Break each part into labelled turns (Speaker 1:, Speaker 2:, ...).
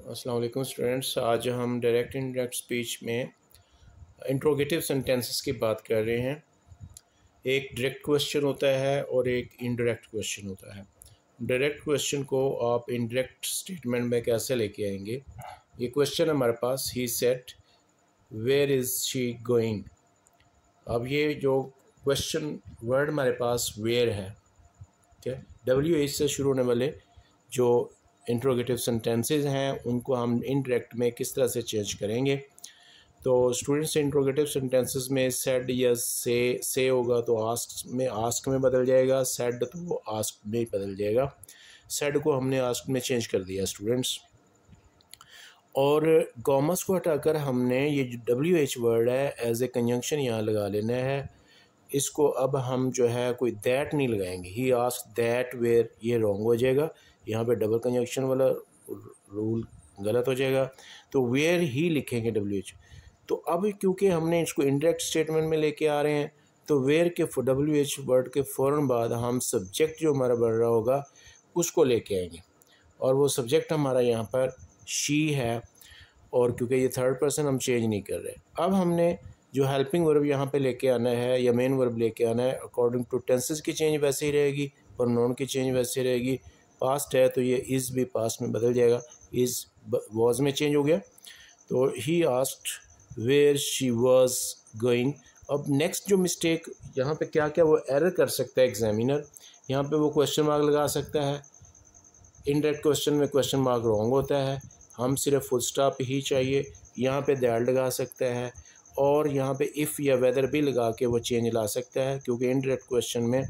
Speaker 1: अस्सलाम वालेकुम स्टूडेंट्स। आज हम डायरेक्ट इनडायरेक्ट स्पीच में इंट्रोगेटिव सेंटेंसेस की बात कर रहे हैं। एक डायरेक्ट क्वेश्चन होता है और एक इनडायरेक्ट क्वेश्चन होता है। डायरेक्ट क्वेश्चन को आप इनडायरेक्ट स्टेटमेंट में कैसे लेके आएंगे। ये क्वेश्चन हमारे पास, he said where is she going. अब ये जो क्वेश्चन वर्ड हमारे पास वेयर है, ठीक है, WH से शुरू होने वाले जो इंट्रोगेटिव सेंटेंसेस हैं उनको हम इनडायरेक्ट में किस तरह से चेंज करेंगे। तो स्टूडेंट्स, इंट्रोगेटिव सेंटेंसेस में सेड या से होगा तो आस्क में बदल जाएगा, सेड तो वो आस्क में बदल जाएगा। सेड को हमने आस्क में चेंज कर दिया स्टूडेंट्स, और कॉमर्स को हटाकर हमने ये जो WH वर्ड है एज ए कंजंक्शन यहाँ लगा लेना है। इसको अब हम जो है कोई दैट नहीं लगाएंगे। ही आस्क दैट वेयर, ये रॉन्ग हो जाएगा, यहाँ पे डबल कंजंक्शन वाला रूल गलत हो जाएगा, तो वेयर ही लिखेंगे WH। तो अब क्योंकि हमने इसको इनडायरेक्ट स्टेटमेंट में लेके आ रहे हैं तो वेयर के WH वर्ड के फ़ौरन बाद हम सब्जेक्ट जो हमारा बन रहा होगा उसको लेके आएंगे, और वो सब्जेक्ट हमारा यहाँ पर शी है, और क्योंकि ये थर्ड पर्सन हम चेंज नहीं कर रहे। अब हमने जो हेल्पिंग वर्ब यहाँ पे लेके आना है या मेन वर्ब लेके आना है, अकॉर्डिंग टू टेंसेस की चेंज वैसे ही रहेगी, प्रोनाउन की चेंज वैसे ही रहेगी। पास्ट है तो ये इज़ भी पास्ट में बदल जाएगा, इज़ वॉज में चेंज हो गया। तो he asked where she was going. अब नेक्स्ट जो मिस्टेक यहाँ पे क्या क्या वो एरर कर सकता है एग्जामिनर, यहाँ पे वो क्वेश्चन मार्क लगा सकता है। इनडायरेक्ट क्वेश्चन में क्वेश्चन मार्क रॉन्ग होता है, हम सिर्फ फुल स्टॉप ही चाहिए। यहाँ पे दैट लगा सकता है, और यहाँ पे इफ़ या वेदर भी लगा के वो चेंज ला सकता है, क्योंकि इनडायरेक्ट क्वेश्चन में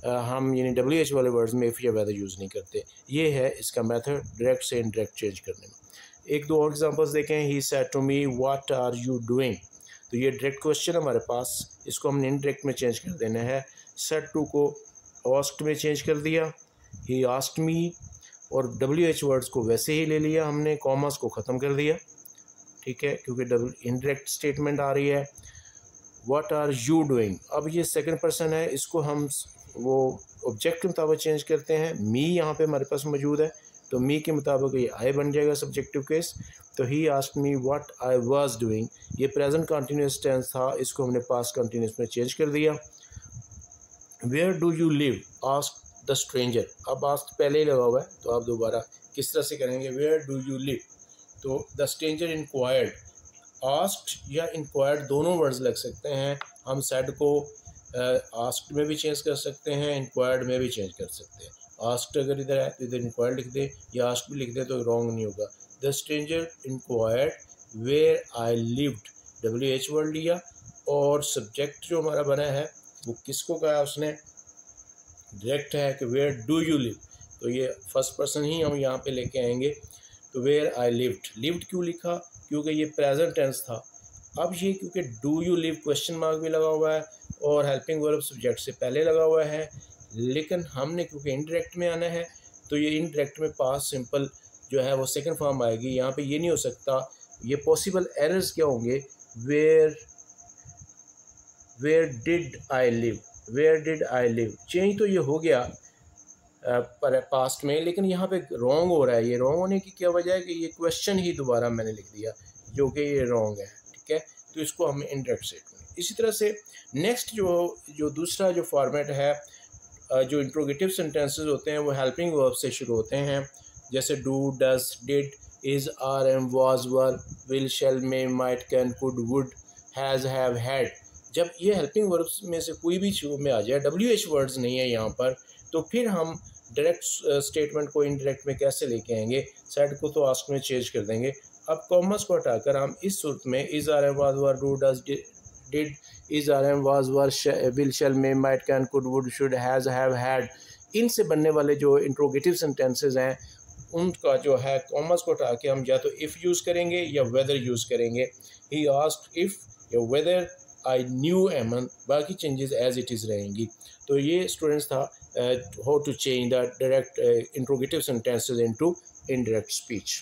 Speaker 1: हम यानी WH वाले वर्ड्स में इफ़ या वेदर यूज़ नहीं करते। ये है इसका मेथड डायरेक्ट से इनडायरेक्ट चेंज करने में। एक दो और एग्जांपल्स देखें। He said to me what are you doing. तो ये डायरेक्ट क्वेश्चन हमारे पास, इसको हमने इनडायरेक्ट में चेंज कर देना है। सेड टू को आस्क्ड में चेंज कर दिया, ही आस्क्ड मी, और WH वर्ड्स को वैसे ही ले लिया हमने, कॉमर्स को ख़त्म कर दिया, ठीक है, क्योंकि डबल इनडायरेक्ट स्टेटमेंट आ रही है। व्हाट आर यू डूइंग, अब ये सेकंड पर्सन है, इसको हम वो ऑब्जेक्ट के मुताबिक चेंज करते हैं। मी यहाँ पे हमारे पास मौजूद है तो मी के मुताबिक ये आई बन जाएगा सब्जेक्टिव केस। तो he asked me what I was doing, ये प्रेजेंट कंटिन्यूअस टेंस था, इसको हमने पास्ट कंटिन्यूअस में चेंज कर दिया। Where do you live, ask the stranger. अब आस्क पहले ही लगा हुआ है तो आप दोबारा किस तरह से करेंगे, वेयर डू यू लिव। तो द स्ट्रेंजर इंक्वायर्ड, आस्क्ड या इंक्वायर्ड दोनों वर्ड्स लग सकते हैं। हम सेड को आस्क्ड में भी चेंज कर सकते हैं, इंक्वायर्ड में भी चेंज कर सकते हैं। आस्क्ड अगर इधर है तो इधर इंक्वायर्ड लिख दें, या आस्क्ड भी लिख दें तो रॉन्ग नहीं होगा। The stranger enquired where I lived, WH word लिया, और सब्जेक्ट जो हमारा बना है वो किसको कहा उसने, डायरेक्ट है कि वेयर डू यू लिव, तो ये फर्स्ट पर्सन ही हम यहाँ पे लेके आएंगे। तो वेयर आई लिव्ड, लिव्ड क्यों लिखा, क्योंकि ये प्रेजेंट टेंस था। अब ये क्योंकि do you live question mark भी लगा हुआ है और हेल्पिंग वर्ब सब्जेक्ट से पहले लगा हुआ है, लेकिन हमने क्योंकि इनडायरेक्ट में आना है तो ये इनडायरेक्ट में पास्ट सिंपल जो है वो सेकंड फॉर्म आएगी। यहाँ पे ये नहीं हो सकता। ये पॉसिबल एरर्स क्या होंगे, where did I live, where did I live, change तो ये हो गया पर पास्ट में, लेकिन यहाँ पे रॉन्ग हो रहा है। ये रॉन्ग होने की क्या वजह है कि ये क्वेश्चन ही दोबारा मैंने लिख दिया जो कि ये रॉन्ग है, ठीक है, तो इसको हम इनडायरेक्ट स्टेटमेंट। इसी तरह से नेक्स्ट जो दूसरा जो फॉर्मेट है, जो इंट्रोगेटिव सेंटेंसेस होते हैं वो हेल्पिंग वर्ब से शुरू होते हैं, जैसे do, does, did, is, are, am, was, were, will, shall, may, might, can, could, would, has, have, had. जब ये हेल्पिंग वर्ब्स में से कोई भी शुरू में आ जाए, WH वर्ड्स नहीं है यहाँ पर, तो फिर हम डायरेक्ट स्टेटमेंट को इनडायरेक्ट में कैसे लेके आएंगे। सेड को तो आस्क में चेंज कर देंगे। अब कॉमर्स को हटाकर हम इस सूरत में is, are, am, was, were, do, does, did, is, are, am, was, were, will, shall, may, might, can, could, would, should, has, have, had, इनसे बनने वाले जो इंट्रोगेटिव सेंटेंसेस हैं उनका जो है कॉमर्स को हटा के हम या तो इफ़ यूज़ करेंगे या वेदर यूज़ करेंगे। ही आस्क्ड इफ़ या वेदर आई न्यू एमन, बाकी चेंजेस एज इट इज़ रहेंगी। तो ये स्टूडेंट्स था how to change the direct interrogative sentences into indirect speech.